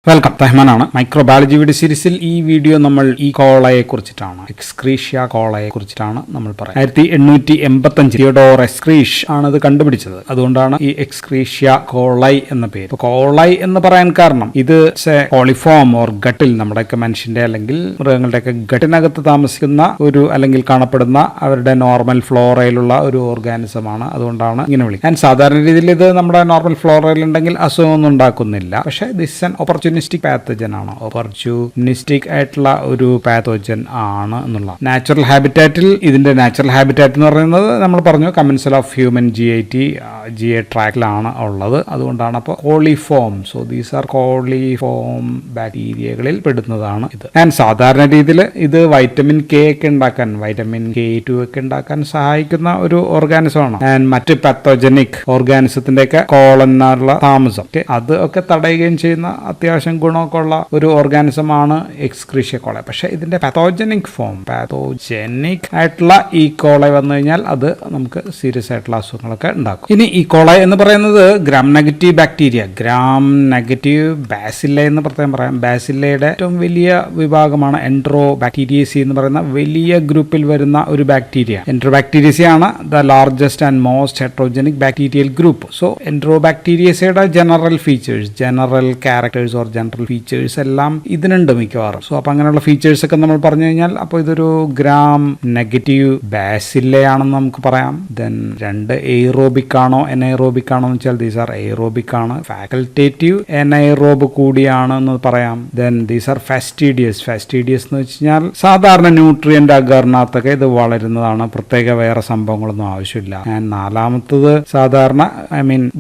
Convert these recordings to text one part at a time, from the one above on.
Welcome. റഹ്മാനാണ്. Microbiology video സീരീസിൽ ഈ video നമ്മൾ ഈ കോളയെ കുറിച്ചിട്ടാണ്, എക്സ്ക്രീഷ്യ കോളയെ കുറിച്ചിട്ടാണ് നമ്മൾ പറയുന്നത്. 1885 തിയോഡോർ എക്സ്ക്രീഷ് ആണ് ഇത് കണ്ടുപിടിച്ചത്. അതുകൊണ്ടാണ് ഈ എക്സ്ക്രീഷ്യ കോളൈ എന്ന പേര്. കോളൈ എന്ന് പറയാൻ കാരണം ഇത് കോളിഫോം ഓർ ഗട്ടിൽ, നമ്മുടെയൊക്കെ മനുഷ്യന്റെ അല്ലെങ്കിൽ മൃഗങ്ങളുടെയൊക്കെ ഗട്ടിനകത്ത് താമസിക്കുന്ന ഒരു അല്ലെങ്കിൽ കാണപ്പെടുന്ന അവരുടെ നോർമൽ ഫ്ലോറയിലുള്ള ഒരു ഓർഗാനിസമാണ്. അതുകൊണ്ടാണ് ഇങ്ങനെ വിളിക്കുന്നത്. സാധാരണ രീതിയിൽ ഇത് നമ്മുടെ നോർമൽ ഫ്ലോറയിൽ ഉണ്ടെങ്കിൽ അസുഖമൊന്നും ഉണ്ടാക്കുന്നില്ല. പക്ഷേ ദിസ് ആൻ ഓപ്പർച്യൂണിസ്റ്റിക് പാത്തജൻ ആണ്. ഓപ്പർച്യൂണിസ്റ്റിക് ആയിട്ടുള്ള ഒരു പാത്തോജൻ ആണ് എന്നുള്ള നാച്ചുറൽ ഹാബിറ്റാറ്റിൽ. ഇതിന്റെ നാച്ചുറൽ ഹാബിറ്റാറ്റ് എന്ന് പറയുന്നത് നമ്മൾ പറഞ്ഞു കമൻസൽ ഓഫ് ഹ്യൂമൻ GI ട്രാക്കിലാണ് ഉള്ളത്. അതുകൊണ്ടാണ് അപ്പോൾ coliform. So these are coliform ബാക്ടീരിയകളിൽ പെടുന്നതാണ് ഇത്. ആൻഡ് സാധാരണ രീതിയിൽ ഇത് വൈറ്റമിൻ K ഒക്കെ ഉണ്ടാക്കാൻ, വൈറ്റമിൻ K2 ഒക്കെ ഉണ്ടാക്കാൻ സഹായിക്കുന്ന ഒരു ഓർഗാനിസമാണ്. ആൻഡ് മറ്റ് പാത്തോജനിക് ഓർഗാനിസത്തിന്റെ ഒക്കെ കോളനിലുള്ള താമസം അത് ഒക്കെ തടയുകയും ചെയ്യുന്ന അത്യാവശ്യം ഗുണമൊക്കെ ഉള്ള ഒരു ഓർഗാനിസം ആണ് എക്സ്ക്രീഷ്യ കോള. പക്ഷെ ഇതിന്റെ പാത്തോജനിക് ഫോം, പാത്തോജനിക് ആയിട്ടുള്ള ഈ കോള വന്നു കഴിഞ്ഞാൽ അത് നമുക്ക് സീരിയസ് ആയിട്ടുള്ള അസുഖങ്ങളൊക്കെ ഉണ്ടാക്കും. ഇനി ഈ കോള എന്ന് പറയുന്നത് gram negative bacteria, gram negative bacilli എന്ന് പ്രത്യേകം പറയാം. ബാസില്ലയുടെ ഏറ്റവും വലിയ വിഭാഗമാണ് എൻട്രോ ബാക്ടീരിയസി എന്ന് പറയുന്ന വലിയ ഗ്രൂപ്പിൽ വരുന്ന ഒരു ബാക്ടീരിയ. എൻട്രോ ബാക്ടീരിയസി ആണ് the largest and most heterogenic bacterial group. So എൻട്രോ ബാക്ടീരിയസയുടെ general features, general characters or general features എല്ലാം ഇതിനുണ്ട് മിക്കവാറും. സോ അപ്പൊ അങ്ങനെയുള്ള ഫീച്ചേഴ്സ് ഒക്കെ നമ്മൾ പറഞ്ഞു കഴിഞ്ഞാൽ അപ്പോൾ ഇതൊരു ഗ്രാം നെഗറ്റീവ് ബാസില്ലയാണെന്ന് നമുക്ക് പറയാം. ദെൻ രണ്ട് എയ്റോബിക് ആണോ എനൈറോബിക് ആണോ എന്ന് വെച്ചാൽ ദീസ് ആർ എയ്റോബിക് ആണ്. ഫാക്കൽറ്റേറ്റീവ് എനൈറോബ് കൂടിയാണ് എന്ന് പറയാം. Then these are ഫാസ്റ്റീഡിയസ്. ഫാസ്റ്റീഡിയസ് എന്ന് വെച്ച് കഴിഞ്ഞാൽ സാധാരണ ന്യൂട്രിയന്റ് അഗറിനകത്തൊക്കെ ഇത് വളരുന്നതാണ്. പ്രത്യേക വേറെ സംഭവങ്ങളൊന്നും ആവശ്യമില്ല. ആൻഡ് നാലാമത്തത് സാധാരണ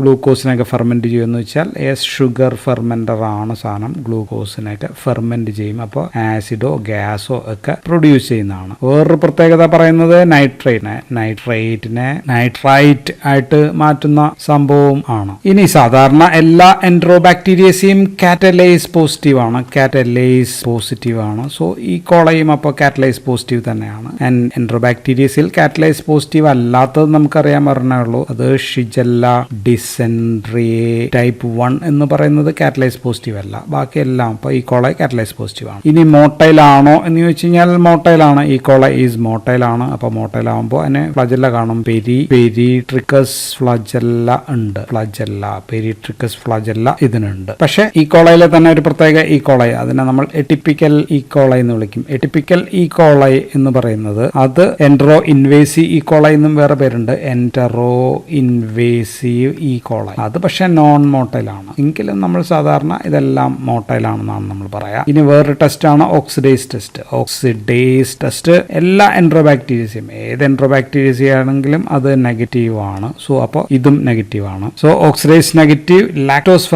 ഗ്ലൂക്കോസിനൊക്കെ ഫെർമെന്റ് ചെയ്യുമെന്ന് വെച്ചാൽ ഷുഗർ ഫെർമെന്റർ ആണ് സാധനം. ഗ്ലൂക്കോസിനൊക്കെ ഫെർമെന്റ് ചെയ്യും. അപ്പോൾ ആസിഡോ ഗ്യാസോ ഒക്കെ പ്രൊഡ്യൂസ് ചെയ്യുന്നതാണ്. വേറൊരു പ്രത്യേകത പറയുന്നത് നൈട്രേറ്റിനെ നൈട്രൈറ്റ് ആയിട്ട് മാറ്റുന്ന സംഭവം ആണ്. ഇനി സാധാരണ എല്ലാ എൻട്രോബാക്ടീരിയസിയും കാറ്റലൈസ് പോസിറ്റീവ് ആണ്. സോ ഈ കോളയും അപ്പോൾ കാറ്റലൈസ് പോസിറ്റീവ് തന്നെയാണ്. എൻട്രോബാക്ടീരിയസിൽ കാറ്റലൈസ് പോസിറ്റീവ് അല്ലാത്തത് നമുക്കറിയാൻ പറഞ്ഞേ ഉള്ളൂ. അത് ഷിജല്ല ഡിസെൻട്രിയെ ടൈപ്പ് 1 എന്ന് പറയുന്നത് കാറ്റലൈസ് പോസിറ്റീവ് അല്ല. ബാക്കിയെല്ലാം അപ്പോൾ ഈ കോള കാറ്റലൈസ് പോസിറ്റീവ് ആണ്. ഇനി മോട്ടൈൽ ആണോ എന്ന് ചോദിച്ചു കഴിഞ്ഞാൽ മോട്ടൈലാണ്. ഈ കോള ഈസ് മോട്ടൈൽ ആണ്. അപ്പോൾ മോട്ടൈൽ ആകുമ്പോൾ അതിന് ഫ്ലജല്ല കാണും. പെരിട്രിക്കസ് ഫ്ലജല്ല ഉണ്ട്. പെരിട്രിക്കസ് ഫ്ലജല്ല ഇതിനുണ്ട്. പക്ഷെ ഈ കോളയിലെ തന്നെ ഒരു പ്രത്യേക ഈ കോള, അതിനെ നമ്മൾ എറ്റിപ്പിക്കൽ ഈ കോള എന്ന് വിളിക്കും. എറ്റിപ്പിക്കൽ ഈ കോള എന്ന് പറയുന്നത് അത് എൻട്രോ ഇൻവേസീവ് ഈ കോള എന്നും വേറെ പേരുണ്ട്. എൻറ്ററോ ഇൻവേസീവ് ഈ കോള. അത് പക്ഷെ നോൺ മോട്ടൈൽ ആണ്. എങ്കിലും നമ്മൾ സാധാരണ ഇതെല്ലാം മോട്ടൈൽ ആണെന്നാണ് നമ്മൾ പറയാം. ഇനി വേറൊരു ടെസ്റ്റ് ആണ് ഓക്സിഡേസ് ടെസ്റ്റ്. എല്ലാ എൻട്രോബാക്ടീരിയസിയും, ഏത് എൻട്രോബാക്ടീരിയസി ആണെങ്കിലും അത് നെഗറ്റീവ് ആണ്. സോ അപ്പോൾ ഇതും നെഗറ്റീവ് ആണ്. So oxidase negative. Lactose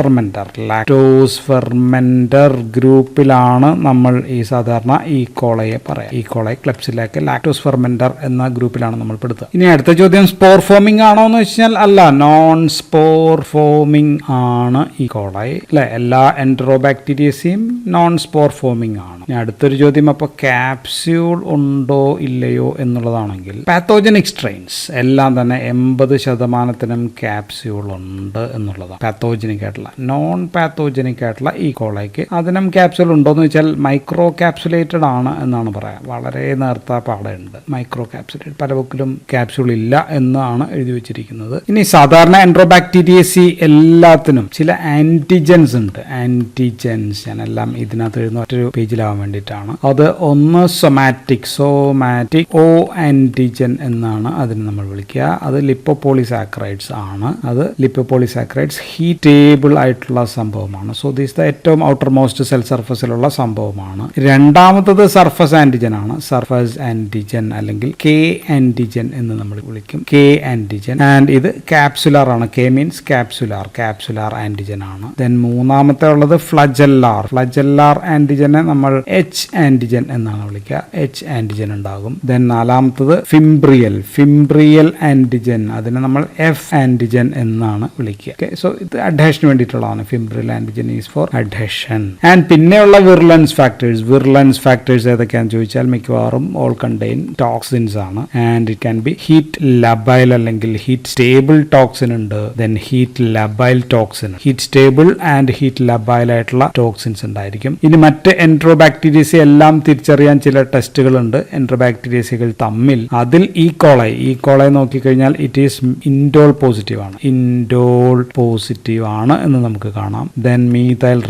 fermenter ഗ്രൂപ്പിലാണ് നമ്മൾ ഈ സാധാരണ ഈ കോളയെ പറയാം. ഈ കോളയെ ക്ലെപ്സിലേക്ക് ലാക്ടോസ് ഫെർമെന്റർ എന്ന ഗ്രൂപ്പിലാണ് നമ്മൾ പെടുത്തുക. ഇനി അടുത്ത ചോദ്യം സ്പോർ ഫോമിംഗ് ആണോ എന്ന് വെച്ചാൽ അല്ല, നോൺ സ്പോർ ഫോമിംഗ് ആണ് ഈ കോളായി. അല്ലെ, എല്ലാ എൻട്രോബാക്ടീരിയസിയും നോൺ സ്പോർ ഫോമിംഗ് ആണ്. ഇനി അടുത്തൊരു ചോദ്യം, അപ്പോൾ ക്യാപ്സ്യൂൾ ഉണ്ടോ ഇല്ലയോ എന്നുള്ളതാണെങ്കിൽ പാത്തോജനിക് സ്ട്രെയിൻസ് എല്ലാം തന്നെ 80% ക്യാപ്സ്യൂൾ ഉണ്ട് എന്നുള്ളതാണ്. പാത്തോജനിക് ആയിട്ടുള്ള, നോൺ പാത്തോജനിക് ആയിട്ടുള്ള ഈ കോളയ്ക്ക് അതിനും ക്യാപ്സ്യൂൾ ഉണ്ടോ എന്ന് വെച്ചാൽ മൈക്രോ ക്യാപ്സുലേറ്റഡ് ആണ് എന്നാണ് പറയാം. വളരെ നേർത്ത പാടുണ്ട്. മൈക്രോ ക്യാപ്സുലേറ്റഡ്, പല ബുക്കിലും ക്യാപ്സ്യൂൾ ഇല്ല എന്നാണ് എഴുതി വെച്ചിരിക്കുന്നത്. ഇനി സാധാരണ എൻട്രോബാക്ടീരിയസി എല്ലാത്തിനും ചില ആന്റിജൻസ് ഉണ്ട്. ഞാനെല്ലാം ഇതിനകത്ത് എഴുതുന്ന മറ്റൊരു പേജിലാവാൻ വേണ്ടിയിട്ടാണ്. അത് ഒന്ന് സൊമാറ്റിക് ഓ ആന്റിജൻ എന്നാണ് അതിന് നമ്മൾ വിളിക്കുക. അത് ലിപ്പോപോളിസാക്കറൈഡ്സ് ആണ്. അത് ലിപ്പോപോളിസാക്കറൈഡ്സ് ഹീറ്റേബിൾ ആയിട്ടുള്ള സംഭവമാണ്. സോ ദിസ് ദ ഏറ്റവും ഔട്ടർ മോസ്റ്റ് സെൽ സർഫസിലുള്ള സംഭവമാണ്. രണ്ടാമത്തത് സർഫസ് ആന്റിജൻ ആണ്. സർഫസ് ആന്റിജൻ അല്ലെങ്കിൽ K ആന്റിജൻ എന്ന് നമ്മൾ വിളിക്കും. K antigen. ആൻഡ് ഇത് ക്യാപ്സുലാർ ആണ്. K മീൻസ് ക്യാപ്സുലാർ ആന്റിജൻ ആണ്. ദെൻ മൂന്നാമത്തെ ഉള്ളത് ഫ്ലജല്ലാർ ആന്റിജനെ നമ്മൾ H ആന്റിജൻ എന്നാണ് വിളിക്കുക. H ആന്റിജൻ ഉണ്ടാകും. ദെൻ നാലാമത്തത് ഫിംബ്രിയൽ ആന്റിജൻ, അതിനെ നമ്മൾ F ആന്റിജൻ എന്നാണ് വിളിക്കുക. സോ ഇത് അഡ്ഹേഷന് വേണ്ടിയിട്ടുള്ളതാണ്. ഫിംബ്രിയൽ ആന്റിജൻ ഈസ് ഫോർ അഡ്ഹേഷൻ. ആൻഡ് പിന്നെയുള്ള വിർലൻസ് ഫാക്ടേഴ്സ് ഏതൊക്കെയാണെന്ന് ചോദിച്ചാൽ മിക്കവാറും ഓൾ കണ്ടെയ്ൻ ടോക്സിൻസ് ആണ്. And it can be heat labile അല്ലെങ്കിൽ ഹീറ്റ് സ്റ്റേബിൾ ടോക്സിൻ ഉണ്ട്. Then heat labile toxin, heat stable and heat labile mobile ആയിട്ടുള്ള ടോക്സിൻസ് ഉണ്ടായിരിക്കും. ഇനി മറ്റ് എൻട്രോബാക്ടീരിയസെ എല്ലാം തിരിച്ചറിയാൻ ചില ടെസ്റ്റുകളുണ്ട് എൻട്രോബാക്ടീരിയസുകൾ തമ്മിൽ. അതിൽ ഈ കോളൈ നോക്കിക്കഴിഞ്ഞാൽ ഇറ്റ് ഈസ് ഇൻഡോൾ പോസിറ്റീവ് ആണ് എന്ന് നമുക്ക് കാണാം. ദെൻ മീഥൈൽ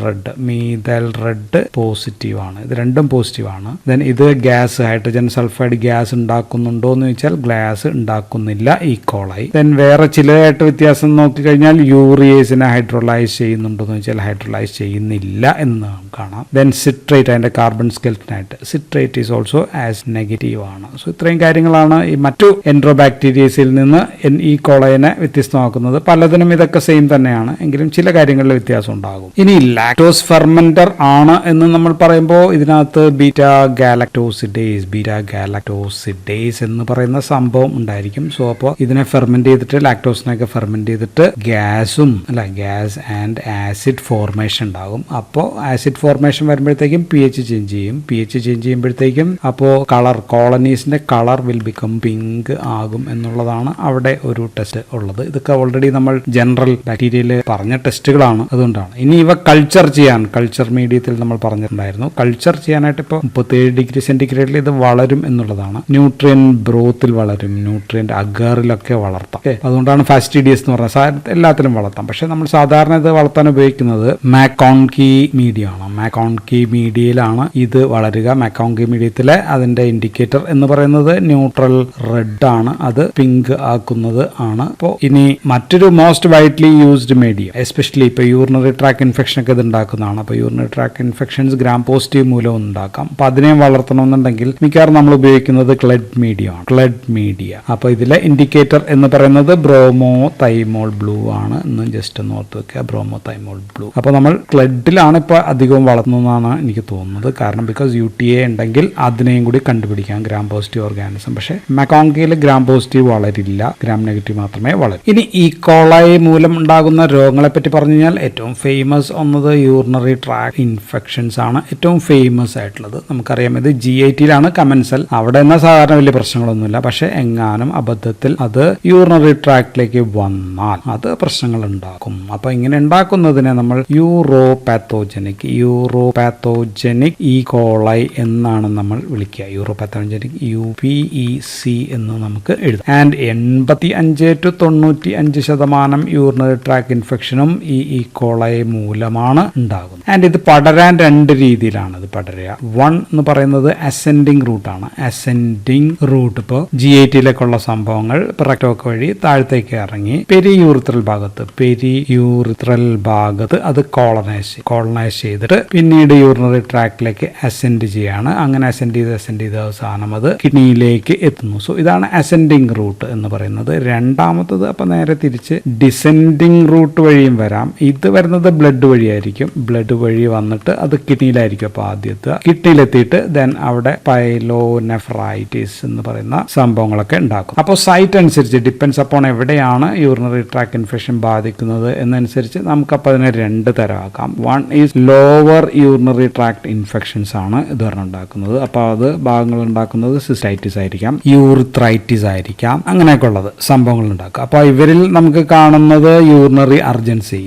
റെഡ് പോസിറ്റീവ് ആണ്. ഇത് രണ്ടും പോസിറ്റീവ് ആണ്. ദെൻ ഇത് ഗ്യാസ്, ഹൈഡ്രജൻ സൾഫൈഡ് ഗ്യാസ് ഉണ്ടാക്കുന്നുണ്ടോ എന്ന് ചോദിച്ചാൽ ഗ്യാസ് ഉണ്ടാക്കുന്നില്ല ഈ കോളൈ. ദെൻ വേറെ ചിലതായിട്ട് വ്യത്യാസം നോക്കിക്കഴിഞ്ഞാൽ യൂറിയേസിനെ ഹൈഡ്രോലൈസ് ചെയ്യുന്നുണ്ടോ എന്ന് വെച്ചാൽ ഹൈഡ്രോലൈസ് ചെയ്യുന്നില്ല എന്ന് കാണാം. ദെൻ സിട്രേറ്റ്, അതിന്റെ കാർബൺ സ്കെൽറ്റനായിട്ട് citrate is also as negative ആണ്. സോ ഇത്രയും കാര്യങ്ങളാണ് ഈ മറ്റു എൻട്രോബാക്ടീരിയസിൽ നിന്ന് ഈ കോളൈനെ വ്യത്യസ്തമാക്കുന്നത്. പലതിനും ഇതൊക്കെ സെയിം തന്നെയാണ്, എങ്കിലും ചില കാര്യങ്ങളിൽ വ്യത്യാസം ഉണ്ടാകും. ഇനി ലാക്ടോസ് ഫെർമെന്റർ ആണ് എന്ന് നമ്മൾ പറയുമ്പോൾ ഇതിനകത്ത് ബീറ്റാ ഗാലക്ടോസിഡേസ് എന്ന് പറയുന്ന സംഭവം ഉണ്ടായിരിക്കും. സോ അപ്പോൾ ഇതിനെ ഫെർമെന്റ് ചെയ്തിട്ട് ലാക്ടോസിനൊക്കെ ഫെർമെന്റ് ചെയ്തിട്ട് ഗ്യാസ് ആൻഡ് ആസിഡ് ഫോർമേഷൻ ഉണ്ടാകും. അപ്പോൾ ആസിഡ് ഫോർമേഷൻ വരുമ്പോഴത്തേക്കും pH ചേഞ്ച് ചെയ്യുമ്പോഴത്തേക്കും അപ്പോൾ കോളനീസിന്റെ കളർ വിൽ ബിക്കം പിങ്ക് ആകും എന്നുള്ളതാണ് അവിടെ ഒരു ടെസ്റ്റ് ഉള്ളത്. ഇതൊക്കെ ഓൾറെഡി നമ്മൾ ജനറൽ ബാക്ടീരിയയിൽ പറഞ്ഞ ടെസ്റ്റുകളാണ്, അതുകൊണ്ടാണ്. ഇനി ഇവ കൾച്ചർ മീഡിയത്തിൽ നമ്മൾ പറഞ്ഞിട്ടുണ്ടായിരുന്നു. കൾച്ചർ ചെയ്യാനായിട്ട് ഇപ്പോൾ 37 ഡിഗ്രി സെന്റിഗ്രേഡിൽ ഇത് വളരും എന്നുള്ളതാണ്. ന്യൂട്രിയൻ ബ്രോത്തിൽ വളരും, ന്യൂട്രിയന്റ് അഗറിലൊക്കെ വളർത്താം. അതുകൊണ്ടാണ് ഫാസ്റ്റിഡിയസ് എന്ന് പറഞ്ഞാൽ എല്ലാത്തിലും വളർത്താം. പക്ഷെ നമ്മൾ സാധാരണ ഇത് വളർത്താൻ ഉപയോഗിക്കുന്നത് മാക്കോൺകി മീഡിയയിലാണ് ഇത് വളരുക. മാക്കോൺകി മീഡിയത്തിലെ അതിന്റെ ഇൻഡിക്കേറ്റർ എന്ന് പറയുന്നത് ന്യൂട്രൽ റെഡ് ആണ്, അത് പിങ്ക് ആക്കുന്നത് ആണ്. അപ്പോൾ ഇനി മറ്റൊരു most widely used medium, especially ഇപ്പോൾ യൂറിനറി ട്രാക്ക് ഇൻഫെക്ഷൻ ഒക്കെ ഇത് ഉണ്ടാക്കുന്നതാണ്. അപ്പോൾ urinary track infections gram positive മൂലം ഉണ്ടാക്കാം. അപ്പോൾ അതിനെയും വളർത്തണമെന്നുണ്ടെങ്കിൽ മിക്കവാറും നമ്മൾ ഉപയോഗിക്കുന്നത് ക്ലെഡ് മീഡിയ. അപ്പോൾ ഇതിലെ ഇൻഡിക്കേറ്റർ എന്ന് പറയുന്നത് ബ്രോമോതൈമോൾ ബ്ലൂ ആണ് എന്ന് ജസ്റ്റ് ഒന്ന് ഓർത്ത് വെക്കുക, ബ്രോമോതൈമോൾ ബ്ലൂ. അപ്പോൾ നമ്മൾ ക്ലെഡിലാണ് ഇപ്പോൾ അധികവും വളർത്തുന്നതാണ് എനിക്ക് തോന്നുന്നത്. കാരണം ബിക്കോസ് UTA ഉണ്ടെങ്കിൽ അതിനെയും കൂടി കണ്ടുപിടിക്കാം, ഗ്രാം പോസിറ്റീവ് ഓർഗാനിസം. പക്ഷേ മക്കോൺകിയിൽ ഗ്രാം പോസിറ്റീവ് വളരില്ല, ഗ്രാം നെഗറ്റീവ് മാത്രമേ വളരൂ. ഇനി ഈ കോളൈ മൂലം ഉണ്ടാകുന്ന രോഗങ്ങളെ പറ്റി പറഞ്ഞു കഴിഞ്ഞാൽ ഏറ്റവും ഫേമസ് ഒന്നത് യൂറിനറി ട്രാക്ക് ഇൻഫെക്ഷൻസ് ആണ് ഏറ്റവും ഫേമസ് ആയിട്ടുള്ളത്. നമുക്കറിയാം ഇത് GIT-ലാണ് കമൻസൽ, അവിടെ എന്നാൽ സാധാരണ വലിയ പ്രശ്നങ്ങളൊന്നുമില്ല. പക്ഷെ എങ്ങാനും അബദ്ധത്തിൽ അത് യൂറിനറി ട്രാക്റ്റിലേക്ക് വന്നാൽ അത് പ്രശ്നങ്ങൾ ഉണ്ടാക്കും. അപ്പൊ ഇങ്ങനെ ഉണ്ടാക്കുന്നതിനെ നമ്മൾ യൂറോപാത്തോജനിക് ഈ കോളൈ എന്നാണ് നമ്മൾ വിളിക്കുക. യൂറോപാത്തോജനിക് UPEC എന്ന് നമുക്ക് എഴുതാം. ആൻഡ് 85 to 95% യൂറിനറി ട്രാക്ക് ഇൻഫെക്ഷനും ഈ കോളൈ മൂലമാണ് ഉണ്ടാകുന്നത്. ആൻഡ് ഇത് പടരാൻ രണ്ട് രീതിയിലാണ് ഇത് പടരുക. വൺ എന്ന് പറയുന്നത് അസെൻഡിങ് റൂട്ടാണ്. ഇപ്പോൾ GIT-ലേക്കുള്ള സംഭവങ്ങൾ റെക്ടോക്ക് വഴി താഴത്തേക്ക് ഇറങ്ങി പെരിയൂറിത്രൽ ഭാഗത്ത് അത് കോളനൈസ് ചെയ്തിട്ട് പിന്നീട് യൂറിനറി ട്രാക്റ്റിലേക്ക് അസെൻഡ് ചെയ്യാണ്. അങ്ങനെ അസെൻഡ് ചെയ്ത് അവസാനം അത് കിഡ്നിയിലേക്ക് എത്തുന്നു. സോ ഇതാണ് അസെൻഡിങ് റൂട്ട് എന്ന് പറയുന്നത്. രണ്ടാമത്തത് അപ്പൊ നേരെ തിരിച്ച് ഡിസെൻഡിങ് റൂട്ട് വഴിയും വരാം. ഇത് വരുന്നത് ബ്ലഡ് വഴിയായിരിക്കും. ബ്ലഡ് വഴി വന്നിട്ട് അത് കിഡ്നിയിലായിരിക്കും. അപ്പൊ ആദ്യത്തെ കിഡ്നിയിലെത്തിയിട്ട് ദെൻ അവിടെ പൈലോനെഫ്രൈറ്റിസ് എന്ന് പറയുന്ന സംഭവങ്ങളൊക്കെ ഉണ്ടാക്കും. അപ്പോൾ സൈറ്റ് അനുസരിച്ച് ഡിപ്പെൻസ് അപ്പോൺ എവിടെയാണ് യൂറിനറി ട്രാക്ക് ഇൻഫെക്ഷൻ ബാധിക്കുന്നത് എന്നനുസരിച്ച് നമുക്കപ്പോൾ അതിനെ രണ്ട് തരമാക്കാം. One is lower urinary tract infections ആണ് ഇത് ഉണ്ടാക്കുന്നത്. അപ്പോൾ അത് ഭാഗങ്ങൾ ഉണ്ടാക്കുന്നത് സിസ്റ്റൈറ്റിസ് ആയിരിക്കാം, യൂറിത്രൈറ്റിസ് ആയിരിക്കാം, അങ്ങനെയൊക്കെ ഉള്ളത് സംഭവങ്ങൾ ഉണ്ടാക്കുക. അപ്പോൾ ഇവരിൽ നമുക്ക് കാണുന്നത് യൂറിനറി അർജൻസി,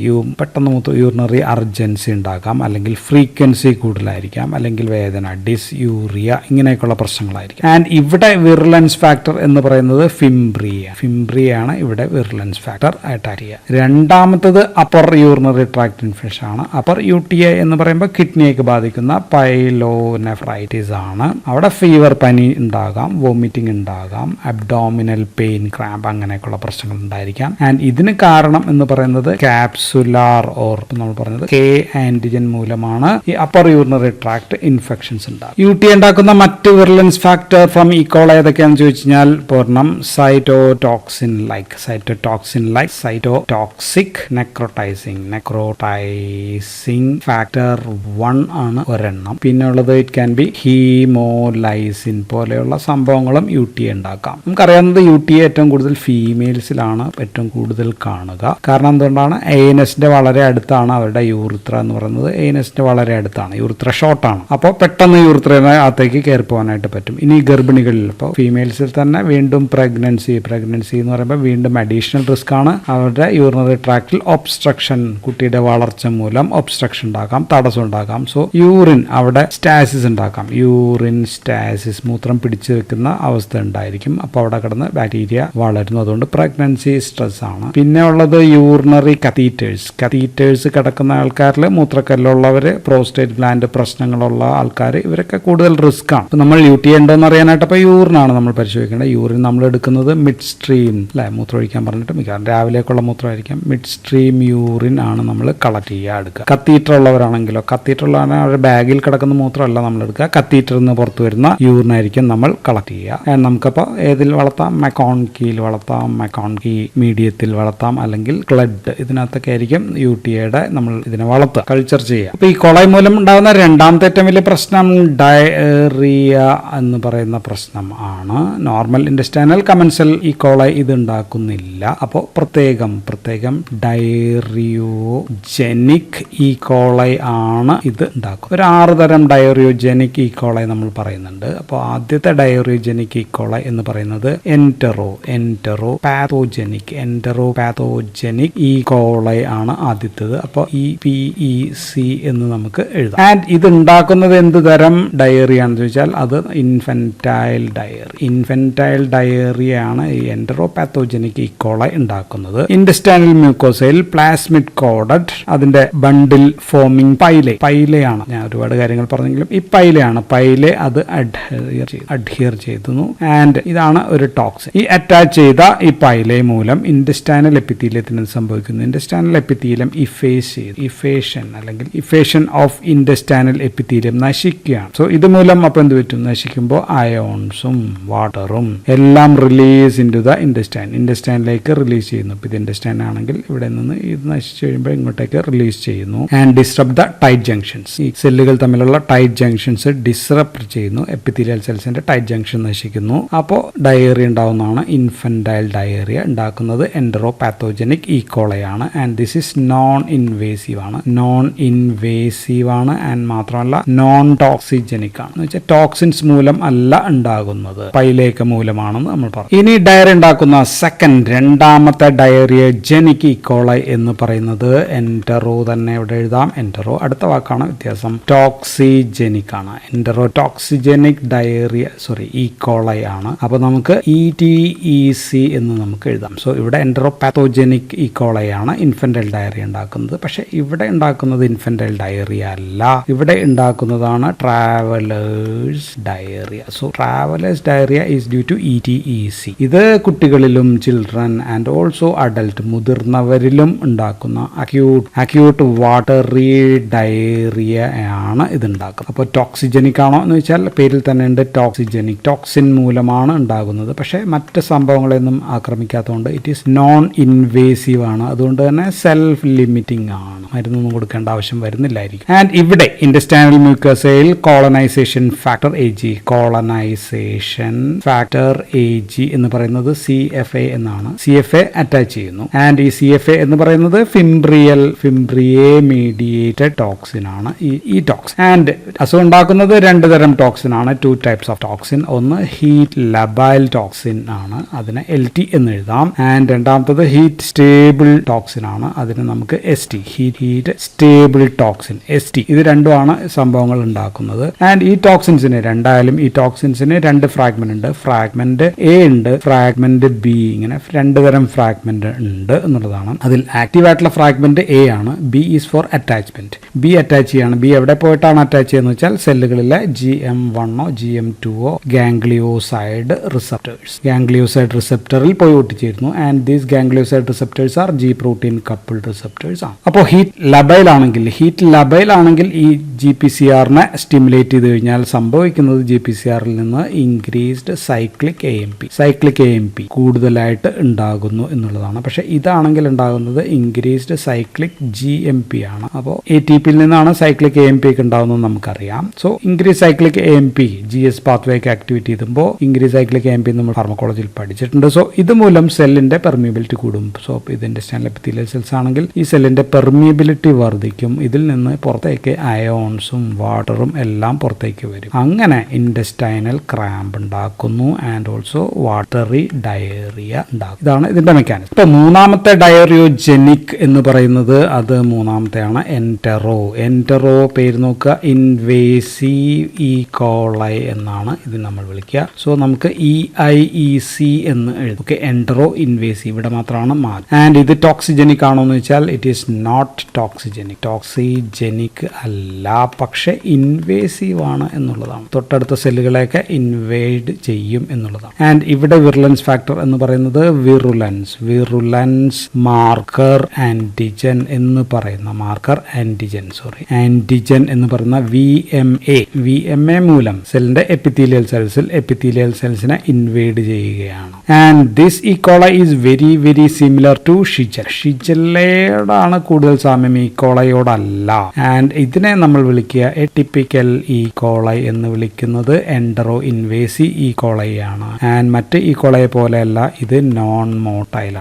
യൂറിനറി അർജൻസി ഉണ്ടാക്കാം, അല്ലെങ്കിൽ ഫ്രീക്വൻസി കൂടുതലായിരിക്കാം, അല്ലെങ്കിൽ വേദന, ഡിസ്യൂറിയ, ഇങ്ങനെയൊക്കെയുള്ള പ്രശ്നങ്ങളായിരിക്കും. ആൻഡ് ഇവിടെ വിറുലൻസ് ഫാക്ടർ എന്ന് പറയുന്നത് ഫിംബ്രിയാണ് ഇവിടെ വിറുലൻസ് ഫാക്ടർ ആയിട്ട് അറിയുക. രണ്ടാമത്തത് അപ്പർ യൂറിനറി ട്രാക്ട് ഇൻഫെക്ഷൻ ആണ്. അപ്പർ UTI എന്ന് പറയുമ്പോൾ കിഡ്നിയൊക്കെ ബാധിക്കുന്ന പൈലോനെഫ്രൈറ്റിസ് ആണ്. അവിടെ ഫീവർ, പനി ഉണ്ടാകാം, വോമിറ്റിംഗ് ഉണ്ടാകാം, അബ്ഡോമിനൽ പെയിൻ, ക്രാമ്പ്, അങ്ങനെയൊക്കെയുള്ള പ്രശ്നങ്ങൾ ഉണ്ടായിരിക്കാം. ആൻഡ് ഇതിന് കാരണം എന്ന് പറയുന്നത് ക്യാപ്സുലാർ നമ്മൾ പറഞ്ഞത് K ആന്റിജൻ മൂലമാണ് ഈ അപ്പർ യൂറിനറി ട്രാക്ട് ഇൻഫെക്ഷൻസ് ഉണ്ടാകും. UTI ഉണ്ടാക്കുന്ന മറ്റ് വിറുലൻസ് ഫാക്ടർ ഫ്രം ഈ കോളൈ ഏതൊക്കെയാണെന്ന് ചോദിച്ചു കഴിഞ്ഞാൽ പൂർണ്ണം സൈറ്റോടോക്സിൻ ലൈക്ക് സൈറ്റോടോക്സിക് നെക്രോട്ടൈസിങ് ഫാക്ടർ 1 ആണ് ഒരെണ്ണം. പിന്നെ ഉള്ളത് ഇറ്റ് ക്യാൻ ബി ഹീമോലൈസിൻ പോലെയുള്ള സംഭവങ്ങളും UTI ഉണ്ടാക്കാം. നമുക്കറിയാവുന്നത് UTI ഏറ്റവും കൂടുതൽ ഫീമെയിൽസിലാണ് ഏറ്റവും കൂടുതൽ കാണുക. കാരണം എന്തുകൊണ്ടാണ്? ANS-ന്റെ വളരെ അടുത്താണ് അവരുടെ യൂറിത്ര എന്ന് പറയുന്നത്. ANS-ന്റെ വളരെ അടുത്താണ്, യൂറിത്ര ഷോർട്ടാണ്. അപ്പോൾ പെട്ടെന്ന് യൂറിത്രയുടെ അകത്തേക്ക് കയറി പോകാനായിട്ട് പറ്റും. ഇനി ഗർഭിണികളിൽ ഇപ്പോൾ ഫീമെയിൽസിൽ തന്നെ വീണ്ടും പ്രഗ്നൻസി എന്ന് പറയുമ്പോൾ വീണ്ടും അഡീഷണൽ റിസ്ക് ആണ്. അവരുടെ യൂറിനറി ട്രാക്റ്റിൽ ഒബ്സ്ട്രക്ഷൻ, കുട്ടിയുടെ വളർച്ച മൂലം മൂലം ഒബ്സ്ട്രക്ഷൻ ഉണ്ടാക്കാം, തടസ്സം ഉണ്ടാക്കാം. സോ യൂറിൻ അവിടെ സ്റ്റാസിസ് ഉണ്ടാക്കാം. യൂറിൻ സ്റ്റാസിസ്, മൂത്രം പിടിച്ചു വെക്കുന്ന അവസ്ഥ ഉണ്ടായിരിക്കും. അപ്പോൾ അവിടെ കിടന്ന് ബാക്ടീരിയ വളരുന്നു. അതുകൊണ്ട് പ്രഗ്നൻസി സ്ട്രെസ് ആണ്. പിന്നെ ഉള്ളത് യൂറിനറി കത്തീറ്റേഴ്സ് കിടക്കുന്ന ആൾക്കാരിൽ, മൂത്രക്കല്ലുള്ളവർ, പ്രോസ്റ്റേറ്റ് ഗ്ലാൻഡ് പ്രശ്നങ്ങളുള്ള ആൾക്കാർ, ഇവരൊക്കെ കൂടുതൽ റിസ്ക് ആണ്. നമ്മൾ UTI ഉണ്ടോന്ന് അറിയാനായിട്ട് അപ്പോൾ യൂറിനാണ് നമ്മൾ പരിശോധിക്കേണ്ടത്. യൂറിൻ നമ്മൾ എടുക്കുന്നത് മിഡ് സ്ട്രീം അല്ലെ, മൂത്രം ഒഴിക്കാൻ പറഞ്ഞിട്ട് മിക്കവാറും രാവിലേക്കുള്ള മൂത്രമായിരിക്കാം. മിഡ് സ്ട്രീം യൂറിൻ ആണ് നമ്മൾ കളക്ട് ചെയ്യുക, എടുക്കുക. കത്തീറ്റർ ഉള്ളവരാണെങ്കിലോ, കത്തീറ്റർ ഉള്ളവരാണെങ്കിൽ അവരുടെ ബാഗിൽ കിടക്കുന്ന മൂത്രമല്ല നമ്മൾ എടുക്കുക, കത്തീറ്ററിൽ നിന്ന് പുറത്തു വരുന്ന യൂറിനായിരിക്കും നമ്മൾ കളക്ട് ചെയ്യുക. നമുക്കപ്പോൾ ഏതിൽ വളർത്താം? മെക്കോൺകിയിൽ വളർത്താം, മെക്കോൺകി മീഡിയത്തിൽ വളർത്താം, അല്ലെങ്കിൽ ക്ലഡ്, ഇതിനകത്തൊക്കെ ആയിരിക്കും UTIയുടെ നമ്മൾ ഇതിനെ വളർത്തുക, കൾച്ചർ ചെയ്യുക. അപ്പോൾ ഈ കൊളൈ മൂലം ഉണ്ടാകുന്ന രണ്ടാമത്തെ ഏറ്റവും വലിയ പ്രശ്നം ഡയറിയ എന്ന് പറയുന്ന പ്രശ്നം ആണ്. നോർമൽ ഇൻറ്റെസ്റ്റൈനൽ കമൻസൽ ഈ കോളൈ ഇത് ഉണ്ടാക്കുന്നില്ല. അപ്പോൾ പ്രത്യേകം ഡയറിയോജെനിക് ഈ കോളൈ ആണ് ഇത് ഉണ്ടാക്കും. ഒരു 6 തരം ഡയറിയോജെനിക് ഈ കോളൈ നമ്മൾ പറയുന്നുണ്ട്. അപ്പോൾ ആദ്യത്തെ ഡയറിയോജെനിക് ഈ കോളൈ എന്ന് പറയുന്നത് എൻറ്ററോപാത്തോജെനിക് ഈ കോളൈ ആണ് ആദ്യത്തേത്. അപ്പോൾ EPEC എന്ന് നമുക്ക് എഴുതാം. ആൻഡ് ഇത് ഉണ്ടാക്കുന്നത് എന്ത് തരം ഡയറിയ ആണെന്ന് ചോദിച്ചാൽ അത് ഇൻഫെന്റൈൽ ഡയറിയ ആണ് ഈ എൻറ്ററോപാത്തോജനിക് ഈക്കോളൈ ഉണ്ടാക്കുന്നത്. ഇൻറ്റെസ്റ്റൈനൽ മ്യൂക്കോസയിൽ പ്ലാസ്മിഡ് കോഡഡ്, അതിന്റെ ബണ്ടിൽ ഫോമിംഗ് പൈലയാണ്. ഞാൻ ഒരുപാട് കാര്യങ്ങൾ പറഞ്ഞെങ്കിലും ഈ പൈലെ അത് അഡ്ഹിയർ ചെയ്തു. ആൻഡ് ഇതാണ് ഒരു ടോക്സിൻ. ഈ അറ്റാച്ച് ചെയ്ത ഈ പൈലെ മൂലം ഇൻറ്റെസ്റ്റൈനൽ എപ്പിത്തീലിയത്തിന് സംഭവിക്കുന്നു. Intestinal epithelium effacement of intestinal epithelium നശിക്കുകയാണ്. സോ ഇതുമൂലം അപ്പോൾ എന്ത് പറ്റും? നശിക്കുമ്പോൾ അയോൺസും വാട്ടറും എല്ലാം റിലീസ് ഇൻ ടു ദ ഇൻറ്റെസ്റ്റൈനിലേക്ക് റിലീസ് ചെയ്യുന്നു. ഇപ്പോൾ ഇത് ഇൻറ്റെസ്റ്റൈൻ ആണെങ്കിൽ ഇവിടെ നിന്ന് ഇത് നശിച്ചു കഴിയുമ്പോൾ ഇങ്ങോട്ടേക്ക് റിലീസ് ചെയ്യുന്നു. And disrupt the tight junctions. ഈ സെല്ലുകൾ തമ്മിലുള്ള ടൈറ്റ് ജംഗ്ഷൻസ് ഡിസ്റപ്റ്റ് ചെയ്യുന്നു. എപ്പിത്തീലിയൽ സെൽസിന്റെ ടൈറ്റ് ജംഗ്ഷൻ നശിക്കുന്നു. അപ്പോൾ ഡയറിയ ഉണ്ടാവുന്നതാണ്. ഇൻഫെന്റൈൽ ഡയറിയ ഉണ്ടാക്കുന്നത് എൻറ്ററോപാത്തോജനിക് ഈക്കോളയാണ്. And this is non invasive ആണ്. ആൻഡ് മാത്രമല്ല നോൺ ടോക്സിജനിക് ആണ്. എന്ന് വെച്ചാൽ ടോക്സിൻസ് മൂലം അല്ല ഉണ്ടാകുന്നത്, പൈലേക്ക മൂലമാണെന്ന് നമ്മൾ പറഞ്ഞു. ഇനി ഡയറിയ ഉണ്ടാക്കുന്ന രണ്ടാമത്തെ ഡയറിയോജനിക് ഈക്കോളൈ എന്ന് പറയുന്നത് എൻറ്ററോ തന്നെ ഇവിടെ എഴുതാം. എൻറ്ററോ അടുത്ത വാക്കാണ് വ്യത്യാസം. ടോക്സിജനിക് ആണ്. ടോക്സിജനിക് ഈക്കോളൈ ആണ്. അപ്പോൾ നമുക്ക് ETEC എന്ന് നമുക്ക് എഴുതാം. സോ ഇവിടെ എൻറ്ററോപാത്തോജനിക് ഈക്കോളൈ ആണ് ഇൻഫെന്റൈൽ ഡയറിയ ഉണ്ടാക്കുന്നത്. പക്ഷെ ഇവിടെ ഉണ്ടാക്കുന്നത് ഇൻഫെന്റൈൽ ഡയറിയ അല്ല, ഇവിടെ ഉണ്ടാക്കുന്നതാണ് travellers diarrhoea. So travellers diarrhoea is due to ETEC. ഇത് കുട്ടികളിലും ചിൽഡ്രൻ ആൻഡ് ഓൾസോ അഡൽട്ട്, മുതിർന്നവരിലും ഉണ്ടാക്കുന്ന അക്യൂട്ട് വാട്ടറി ഡയറിയ ആണ് ഇത് ഉണ്ടാക്കുന്നത്. അപ്പോൾ ടോക്സിജനിക് ആണോ എന്ന് വെച്ചാൽ പേരിൽ തന്നെ ഉണ്ട് ടോക്സിജനിക്. ടോക്സിൻ മൂലമാണ് ഉണ്ടാകുന്നത്. പക്ഷേ മറ്റ് സംഭവങ്ങളൊന്നും ആക്രമിക്കാത്തതുകൊണ്ട് ഇറ്റ് ഈസ് നോൺ ഇൻവേസീവ് ആണ്. അതുകൊണ്ട് തന്നെ സെൽഫ് ലിമിറ്റിംഗ് ആണ്, മരുന്നൊന്നും കൊടുക്കേണ്ട ആവശ്യം വരുന്നില്ലായിരിക്കും. ആൻഡ് ഇവിടെ ഇൻറ്റെസ്റ്റൈനൽ മ്യൂക്കസയിൽ കോളനൈസേഷൻ ഫാക്ടർ AG എന്ന് പറയുന്നത് CFA എന്നാണ്. CFA അറ്റാച്ച് ചെയ്യുന്നു. ആൻഡ് ഈ CFA എന്ന് പറയുന്നത് ഫിംബ്രിയെ മീഡിയേറ്റഡ് ടോക്സിൻ ആണ് ഈ ടോക്സിൻ. ആൻഡ് അസുഖം ഉണ്ടാക്കുന്നത് 2 തരം ടോക്സിൻ ആണ്. 2 types ഓഫ് ടോക്സിൻ. ഒന്ന് ഹീറ്റ് ലബൈൽ ടോക്സിൻ ആണ്, അതിനെ LT എന്ന് എഴുതാം. ആൻഡ് രണ്ടാമത്തത് ഹീറ്റ് സ്റ്റേബിൾ ടോക്സിൻ ആണ്, അതിന് നമുക്ക് ST, heat stable toxin ST. ഇത് രണ്ടുമാണ് സംഭവങ്ങൾ ഉണ്ടാക്കുന്നത്. ആൻഡ് ഈ ടോക്സിൻസിന് ഈ ടോക്സിൻസിന് 2 ഫ്രാഗ്മെന്റ് ഉണ്ട്. ഫ്രാഗ്മെന്റ് A ഉണ്ട്, ഫ്രാഗ്മെന്റ് B, ഇങ്ങനെ 2 തരം ഫ്രാഗ്മെന്റ് ഉണ്ട് എന്നുള്ളതാണ്. അതിൽ ആക്റ്റീവ് ആയിട്ടുള്ള ഫ്രാഗ്മെന്റ് A ആണ്. B is for attachment. B attach ചെയ്യാണ്. B എവിടെ പോയിട്ടാണ് അറ്റാച്ച് ചെയ്യുന്നത് വെച്ചാൽ സെല്ലുകളിലെ GM1 GM2 ഗാംഗ്ലിയോസൈഡ് റിസപ്റ്ററിൽ പോയി ഒട്ടിച്ചേരുന്നു. And these ganglioside receptors are G protein coupled receptors ആണ്. അപ്പോൾ ഹീറ്റ് ലബൈൽ ആണെങ്കിൽ ഈ GPCRനെ സ്റ്റിമുലേറ്റ് ചെയ്ത് കഴിഞ്ഞാൽ സംഭവിക്കുന്നത് GPCRൽ നിന്ന് ഇൻക്രീസ്ഡ് സൈക്ലിക് AMP കൂടുതലായിട്ട് ഉണ്ടാകുന്നു എന്നുള്ളതാണ്. പക്ഷെ ഇതാണെങ്കിൽ ഉണ്ടാകുന്നത് ഇൻക്രീസ്ഡ് സൈക്ലിക് GMP ആണ്. അപ്പോൾ ATPയിൽ നിന്നാണ് സൈക്ലിക് AMP ഒക്കെ ഉണ്ടാകുന്നത് നമുക്കറിയാം. So increase cyclic AMP GS പാത്വേക്ക് ആക്ടിവേറ്റ് ചെയ്യുമ്പോൾ ഇൻക്രീസ് സൈക്ലിക് AMP നമ്മൾ ഫാർമക്കോളജിയിൽ പഠിച്ചിട്ടുണ്ട്. സോ ഇതുമൂലം സെല്ലിന്റെ പെർമിയബിലിറ്റി കൂടും. സോ ഇതിന്റെ എപ്പിത്തീലിയൽ സെൽസ് ആണെങ്കിൽ ഈ സെല്ലിന്റെ പെർമിയബിലിറ്റി വർദ്ധിക്കും. ഇതിൽ നിന്ന് പുറത്തേക്ക് അയോൺ വേംസും വാട്ടറും എല്ലാം പുറത്തേക്ക് വരും. അങ്ങനെ ഇൻഡസ്റ്റൈനൽ ക്രാമ്പ് ഉണ്ടാക്കുന്നു ആൻഡ് ഓൾസോ വാട്ടറി ഡയറിയ ഉണ്ടാക്കും. ഇതാണ് ഇതിന്റെ മെക്കാനിസം. ഇപ്പൊ മൂന്നാമത്തെ ഡയറിയോജെനിക് എന്ന് പറയുന്നത് അത് മൂന്നാമത്തെയാണ് എൻറ്ററോ പേര് നോക്കുക, ഇൻവേസീവ് ഈ കോളൈ എന്നാണ് ഇത് നമ്മൾ വിളിക്കുക. സോ നമുക്ക് EIEC എന്ന് എഴുതും. ഓക്കെ, എൻറ്ററോ ഇൻവേസീവ് ഇവിടെ മാത്രമാണ് മാറി. ആൻഡ് ഇത് ടോക്സിജനിക് ആണോ എന്ന് വെച്ചാൽ ഇറ്റ് ഈസ് നോട്ട് ടോക്സിജനിക് അല്ല, പക്ഷെ ഇൻവേസീവ് ആണ് എന്നുള്ളതാണ്. തൊട്ടടുത്ത സെല്ലുകളെയൊക്കെ ഇൻവേഡ് ചെയ്യും എന്നുള്ളതാണ്. ആൻഡ് ഇവിടെ വിറുലൻസ് ഫാക്ടർ എന്ന് പറയുന്നത് വിറുലൻസ് മാർക്കർ ആന്റിജൻ എന്ന് പറയുന്ന ആന്റിജൻ എന്ന് പറയുന്ന VMA മൂലം സെല്ലിന്റെ എപ്പിത്തീലിയൽ സെൽസിനെ ഇൻവേഡ് ചെയ്യുകയാണ്. And this E coli is very very similar to ഷിജല്ലയോടാണ് കൂടുതൽ സാമ്യം, ഈക്കോളയോടല്ല. ആൻഡ് ഇതിനെ നമ്മൾ വിളിക്കുക എട്ടിപ്പിക്കൽ ഈക്കോളൈ എന്ന് വിളിക്കുന്നത് എൻഡറോ ഇൻവേസി ഈക്കോളൈ ആണ്. ആൻഡ് മറ്റ് ഈക്കോളയെ പോലെയല്ല, ഇത് നോൺ മോട്ടൈൽ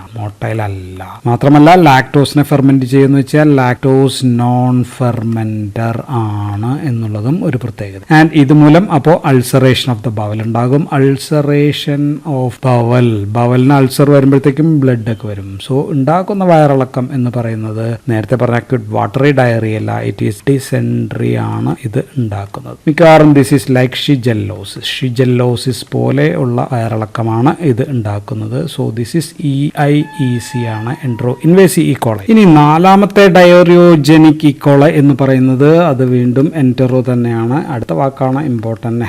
അല്ല. മാത്രമല്ല ലാക്ടോസിനെ ഫെർമെന്റ് ചെയ്യുന്ന വെച്ചാൽ ലാക്ടോസ് നോൺ ഫെർമെന്റർ ആണ് എന്നുള്ളതും ഒരു പ്രത്യേകത. ആൻഡ് ഇതുമൂലം അപ്പോൾ അൾസറേഷൻ ഓഫ് ദ ബവൽ ഉണ്ടാകും. അൾസറേഷൻ ഓഫ് ബവലിന് അൾസർ വരുമ്പോഴത്തേക്കും ബ്ലഡ് ഒക്കെ വരും. സോ ഉണ്ടാക്കുന്ന വയറിളക്കം എന്ന് പറയുന്നത് നേരത്തെ പറഞ്ഞ വാട്ടറി ഡയറി അല്ല, ഇറ്റ് ഈസ് ഡിസെൻട്രി ആണ് ഇത് ഉണ്ടാക്കുന്നത്. മിക്കവാറും ദിസ് ഈസ് ലൈക്ക് ഷിജല്ലോസിസ് പോലെ ഉള്ള വയറിളക്കമാണ് ഇത് ഉണ്ടാക്കുന്നത്. സോ ദിസ് ഈസ് EIEC ആണ്, എൻഡറോ ഇൻവേസി ഈക്കോളൈ. ഇനി നാലാമത്തെ ഡയോറിയോജെനിക് ഈക്കോളൈ എന്ന് പറയുന്നത് അത് വീണ്ടും എൻറ്ററോ തന്നെയാണ്. അടുത്ത വാക്കാണ് ഇമ്പോർട്ടന്റ്,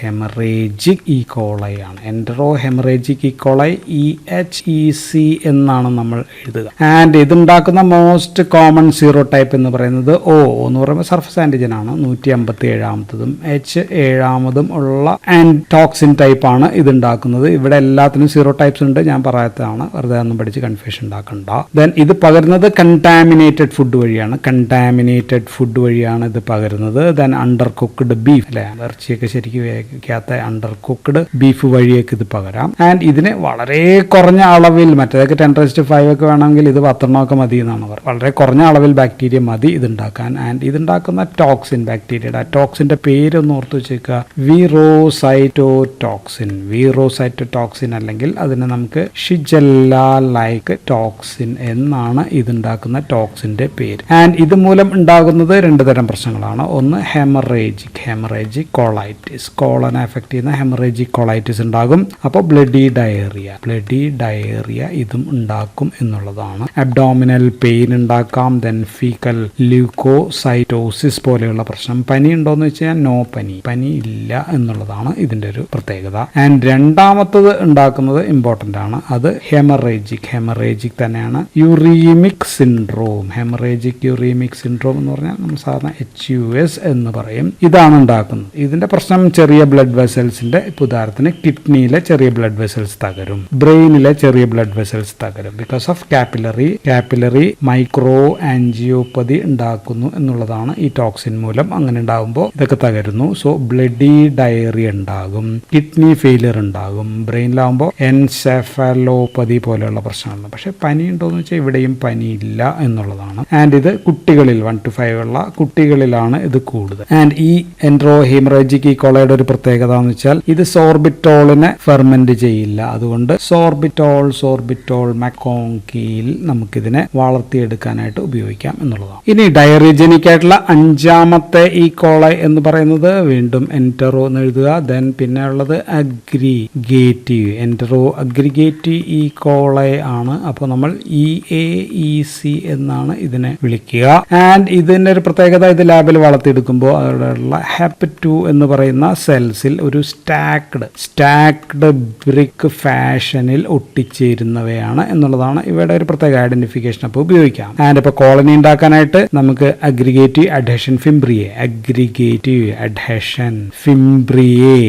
ഹെമറേജിക് ഈക്കോളൈ ആണ്. എൻറ്ററോ ഹെമറേജിക് ഈക്കോളൈ EHEC എന്നാണ് നമ്മൾ എഴുതുക. ആൻഡ് ഇതുണ്ടാക്കുന്ന മോസ്റ്റ് കോമൺ സീറോ ടൈപ്പ് എന്ന് പറയുന്നത് O എന്ന് പറയുമ്പോൾ സർഫസ് ആന്റിജൻ ആണ്. 157-ാമതും H7-ാമതും ഉള്ള ടോക്സിൻ ടൈപ്പ് ആണ് ഇതുണ്ടാക്കുന്നത്. ഇവിടെ എല്ലാത്തിനും സീറോ ടൈപ്സ് ഉണ്ട്, ഞാൻ പറയാത്തതാണ്, വെറുതെ ഒന്നും പഠിച്ച് കൺഫ്യൂഷൻ ഉണ്ടാക്കണ്ട. ദെൻ ഇത് പകരുന്നത് കണ്ടാമിനേറ്റഡ് ഫുഡ് വഴിയാണ് ഇത് പകരുന്നത്. ദെൻ അണ്ടർ കുക്ക്ഡ് ബീഫ്, അല്ലെ, ഇറച്ചിയൊക്കെ ശരിക്കും വേവിക്കാത്ത അണ്ടർ കുക്ക്ഡ് ബീഫ് വഴിയൊക്കെ ഇത് പകരാം. ആൻഡ് ഇതിന് വളരെ കുറഞ്ഞ അളവിൽ, മറ്റേതൊക്കെ 10⁵5 ഒക്കെ വേണമെങ്കിൽ ഇത് 10 മതി എന്നാണ് പറയുന്നത്. വളരെ കുറഞ്ഞ അളവിൽ ബാക്ടീരിയ മതി ഇതുണ്ടാക്കാൻ. ആൻഡ് ഇതുണ്ടാക്കുന്ന ടോക്സിന്റെ പേരൊന്ന് ഓർത്ത് വെച്ചേക്കുക, വീറോസൈറ്റോടോക്സിൻ അല്ലെങ്കിൽ അതിന് നമുക്ക് ഷിജല്ല ലൈക്ക് ടോക്സിൻ എന്നാണ് ഇതുണ്ടാക്കുന്ന ടോക്സിന്റെ പേര്. ആൻഡ് ഇത് മൂലം ഉണ്ടാകുന്നത് 2 തരം പ്രശ്നങ്ങളാണ്. ഒന്ന് ഹെമറേജിക് കോളൈറ്റിസ്, കോളനെ എഫക്ട് ചെയ്യുന്ന ഹെമറേജിക് കോളൈറ്റിസ് ഉണ്ടാകും. അപ്പോൾ ബ്ലഡി ഡയറിയ ഇതും ഉണ്ടാക്കും എന്നുള്ളതാണ്. അബ്ഡോമിനൽ പെയിൻ ഉണ്ടാക്കാം. ദെൻ ഫീക്കൽ ല്യൂക്കോസൈറ്റോസിസ് പോലെയുള്ള പ്രശ്നം. പനി ഉണ്ടോയെന്ന് വെച്ച് കഴിഞ്ഞാൽ നോ, പനി ഇല്ല എന്നുള്ളതാണ് ഇതിന്റെ ഒരു പ്രത്യേകത. ആൻഡ് രണ്ടാമത്തത് ഉണ്ടാക്കുന്നത് ഇമ്പോർട്ടന്റ് ആണ്, അത് ഹെമറേജിക് തന്നെയാണ്. യൂറീമിക് സിൻഡ്രോം എന്ന് പറഞ്ഞാൽ നമ്മൾ സാധാരണ HUS എന്ന് പറയും. ഇതാണ് ഉണ്ടാക്കുന്നത്. ഇതിന്റെ പ്രശ്നം ചെറിയ ബ്ലഡ് വെസൽസിന്റെ, ഉദാഹരണത്തിന് കിഡ്നിയിലെ ചെറിയ ബ്ലഡ് വെസൽസ് തകരും, ബ്രെയിനിലെ ചെറിയ ബ്ലഡ് വെസൽസ് തകരും. Because of capillary micro angiopathy ഉണ്ടാക്കുന്നു എന്നുള്ളതാണ് ഈ ടോക്സിൻ മൂലം. അങ്ങനെ ഉണ്ടാകുമ്പോൾ ഇതൊക്കെ തകരുന്നു. സോ ബ്ലഡി ഡയറിയ ഉണ്ടാകും, കിഡ്നി ഫെയിലിയർ ഉണ്ടാകും. ബ്രെയിനിലാകുമ്പോൾ എൻസെഫലോപ്പതി പോലെയുള്ള പ്രശ്നങ്ങളുണ്ട്. പക്ഷെ പനി ഉണ്ടോയെന്ന് വെച്ചാൽ ഇവിടെയും പനിയില്ല എന്നുള്ളതാണ്. ആൻഡ് ഇത് കുട്ടികളിൽ 1 to 5 ഉള്ള കുട്ടികളിലാണ് ഇത് കൂടുതൽ. ആൻഡ് ഈ എൻഡറോ ഹെമറേജിക് ഈക്കോളയുടെ ഒരു പ്രത്യേകത എന്ന് വെച്ചാൽ ഇത് സോർബിറ്റോളിനെ ഫെർമെന്റ് ചെയ്യില്ല. അതുകൊണ്ട് സോർബിറ്റോൾ മക്കോങ്കിയിൽ നമുക്കിതിനെ വളർത്തിയെടുക്കാനായിട്ട് ഉപയോഗിക്കാം എന്നുള്ളതാണ്. ഇനി ഡയറിജനിക് ആയിട്ടുള്ള 5ാമത്തെ ഈക്കോളൈ എന്ന് പറയുന്നത് വീണ്ടും എൻറ്ററോ എന്ന് എഴുതുക. ദെൻ പിന്നെ ഉള്ളത് എൻറ്ററോ അഗ്രിഗേറ്റീവ് ഈക്കോളൈ ആണ്. അപ്പോൾ നമ്മൾ EAEC എന്നാണ് ഇതിനെ വിളിക്കുക. ആൻഡ് ഇതിന്റെ ഒരു പ്രത്യേകത, ഇത് ലാബിൽ വളർത്തിയെടുക്കുമ്പോൾ അവിടെയുള്ള HEP2 എന്ന് പറയുന്ന സെൽസിൽ ഒരു സ്റ്റാക്ഡ് ബ്രിക്ക് ഫാഷനിൽ ഒട്ടിച്ചേരുന്നവയാണ് എന്നുള്ളതാണ് ഇവയുടെ ഒരു പ്രത്യേക ഐഡന്റിഫിക്കേഷൻ. അപ്പോൾ ഉപയോഗിക്കാം. ആൻഡ് ഇപ്പോൾ കോളനി ഉണ്ടാക്കാനായിട്ട് നമുക്ക് അഗ്രിഗേറ്റീവ് അഡ്ഹഷൻ ഫിംബ്രിയെ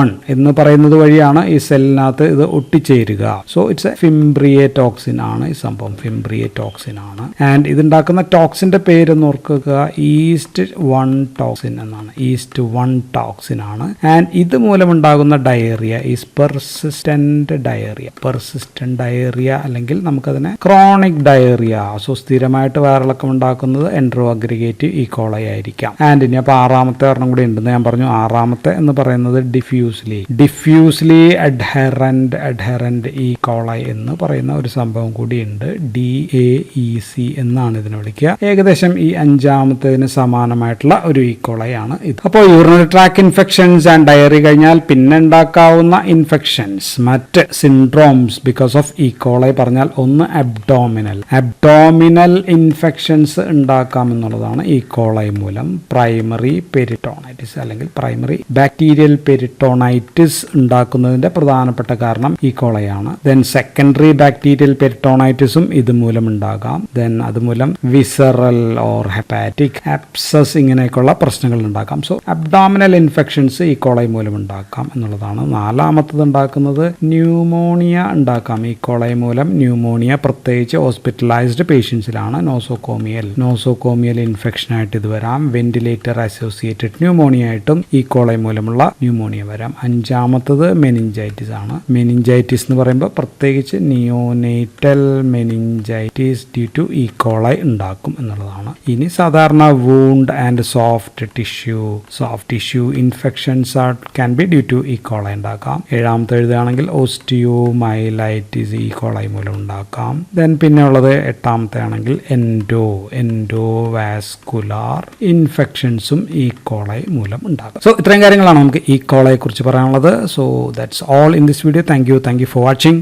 1 എന്ന് പറയുന്നത് വഴിയാണ് ഈ സെല്ലിനകത്ത് ഇത് ഒട്ടിച്ചേരുക. സോ ഇറ്റ്സ് എ ഫിംബ്രിയെ ടോക്സിൻ ആണ് ഈ സംഭവം, ആണ്. ആൻഡ് ഇതുണ്ടാക്കുന്ന ടോക്സിന്റെ പേരെന്ന് ഓർക്കുക, ഈസ്റ്റ് 1 ടോക്സിൻ എന്നാണ്. ആണ്. ആൻഡ് ഇത് മൂലമുണ്ടാകുന്ന ഡയറിയ ഈസ് പെർസിസ്റ്റന്റ് ഡയറിയ അല്ലെങ്കിൽ നമുക്കതിനെ ക്രോണിക് ഡയറിയ. സോ സ്ഥിരമായിട്ട് വയറിളക്കം ഉണ്ടാക്കുന്നത് സെൻട്രോ അഗ്രിഗേറ്റീവ് ഈക്കോളൈ ആയിരിക്കാം. ആൻഡ് ഇനി അപ്പോൾ ആറാമത്തെ ഒരെണ്ണം കൂടി ഉണ്ടെന്ന് ഞാൻ പറഞ്ഞു. ആറാമത്തെ എന്ന് പറയുന്നത് ഡിഫ്യൂസ്ലി അഡ്ഹറന്റ് ഈക്കോളൈ എന്ന് പറയുന്ന ഒരു സംഭവം കൂടിയുണ്ട്. DAEC എന്നാണ് ഇതിനെ വിളിക്കുക. ഏകദേശം ഈ അഞ്ചാമത്തേതിന് സമാനമായിട്ടുള്ള ഒരു ഈക്കോളൈ ആണ് ഇത്. അപ്പോൾ urinary track infections and dairy കഴിഞ്ഞാൽ പിന്നെ ഉണ്ടാക്കാവുന്ന ഇൻഫെക്ഷൻസ്, മറ്റ് സിൻഡ്രോംസ് ബിക്കോസ് ഓഫ് ഈക്കോളൈ പറഞ്ഞാൽ ഒന്ന് അബ്ഡോമിനൽ ഇൻഫെക്ഷൻസ് ഉണ്ടാക്കാം എന്നുള്ളതാണ് ഈക്കോളൈ മൂലം. പ്രൈമറി പെരിറ്റോണൈറ്റിസ് അല്ലെങ്കിൽ പ്രൈമറി ബാക്ടീരിയൽ പെരിറ്റോണൈറ്റിസ് ഉണ്ടാക്കുന്നതിന്റെ പ്രധാനപ്പെട്ട കാരണം ഈക്കോളൈ ആണ്. ദെൻ സെക്കൻഡറി ബാക്ടീരിയൽ പെരിറ്റോണൈറ്റിസും ഇത് മൂലം ഉണ്ടാകാം. ദെൻ അതുമൂലം വിസറൽ ഓർ ഹെപ്പാറ്റിക് ആബ്സസ് ഇങ്ങനെയൊക്കെയുള്ള പ്രശ്നങ്ങൾ ഉണ്ടാക്കാം. സോ അബ്ഡോമിനൽ ഇൻഫെക്ഷൻസ് ഈക്കോളൈ മൂലം ഉണ്ടാക്കാം എന്നുള്ളതാണ്. നാലാമത്തത് ഉണ്ടാക്കുന്നത് ന്യൂമോണിയ ഉണ്ടാക്കാം. ഈക്കോളൈ മൂലം ന്യൂമോണിയ പ്രത്യേകിച്ച് ഹോസ്പിറ്റലൈസ്ഡ് പേഷ്യൻസിലാണ് നോസോകോമിയൽ ഇൻഫെക്ഷൻ ആയിട്ട് ഇത് വരാം. വെന്റിലേറ്റർ അസോസിയേറ്റഡ് ന്യൂമോണിയ ആയിട്ടും ഈക്കോളൈ മൂലമുള്ള ന്യൂമോണിയ വരാം. അഞ്ചാമത്തത് മെനിഞ്ചൈറ്റിസ് ആണ്. മെനിഞ്ചൈറ്റിസ് എന്ന് പറയുമ്പോൾ പ്രത്യേകിച്ച് neonatal meningitis due to E coli ഉണ്ടാക്കും എന്നുള്ളതാണ്. ഇനി സാധാരണ wound and soft tissue infections can be due to E coli ഉണ്ടാക്കാം. ഏഴാമത്തെ എഴുതുകയാണെങ്കിൽ ഓസ്റ്റിയോമൈലൈറ്റിസ് ഈക്കോളൈ മൂലം ഉണ്ടാക്കാം. ദെൻ പിന്നെ ഉള്ളത് എട്ടാമത്തെ ആണെങ്കിൽ എൻഡോവാസ്കുലാർ ഇൻഫെക്ഷൻസും ഈക്കോളൈ മൂലം ഉണ്ടാക്കാം. സോ ഇത്രയും കാര്യങ്ങളാണ് നമുക്ക് ഈക്കോളൈയെ കുറിച്ച് പറയാനുള്ളത്. So that's all in this video. Thank you for watching.